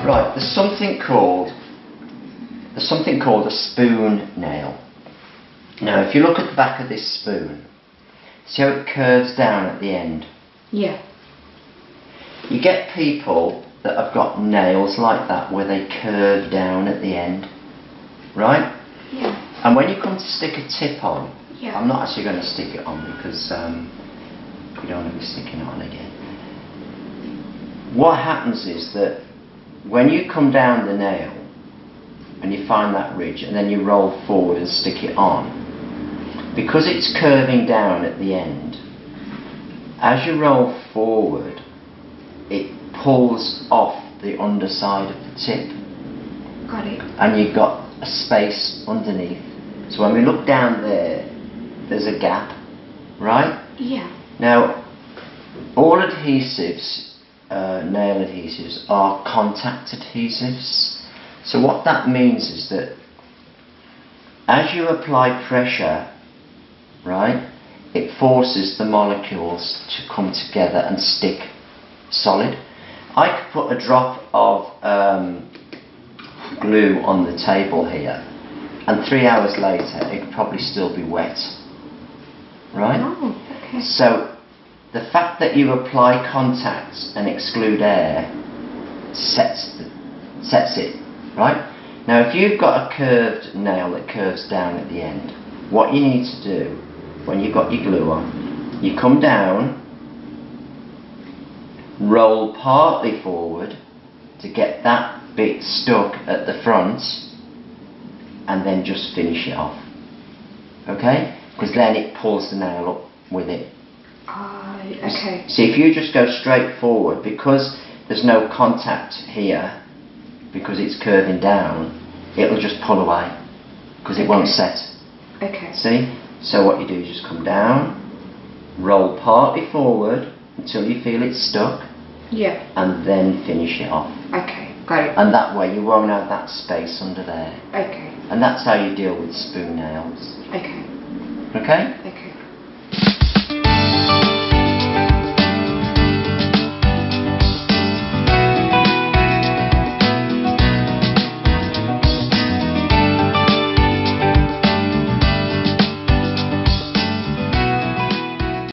Right, there's something called a spoon nail. Now, if you look at the back of this spoon, see how it curves down at the end? Yeah. You get people that have got nails like that where they curve down at the end, right? Yeah. And when you come to stick a tip on, Yeah. I'm not actually going to stick it on because we don't want to be sticking it on again. What happens is that when you come down the nail and you find that ridge and then you roll forward and stick it on, because it's curving down at the end, as you roll forward it pulls off the underside of the tip. Got it. And you've got a space underneath. So when we look down there, there's a gap, right? Yeah. Now, all adhesives, nail adhesives, are contact adhesives. So what that means is that as you apply pressure, right, it forces the molecules to come together and stick solid. I could put a drop of glue on the table here, and 3 hours later it'd probably still be wet, right? Oh, okay. So the fact that you apply contact and exclude air sets it, right? Now if you've got a curved nail that curves down at the end, what you need to do when you've got your glue on, you come down, roll partly forward to get that bit stuck at the front, and then just finish it off, okay? Because then it pulls the nail up with it. Okay. See, if you just go straight forward, because there's no contact here, because it's curving down, it'll just pull away, because it won't set. Okay. See? So what you do is just come down, roll partly forward until you feel it's stuck, Yeah. and then finish it off. Okay. Got it. And that way you won't have that space under there. Okay. And that's how you deal with spoon nails. Okay. Okay? Okay.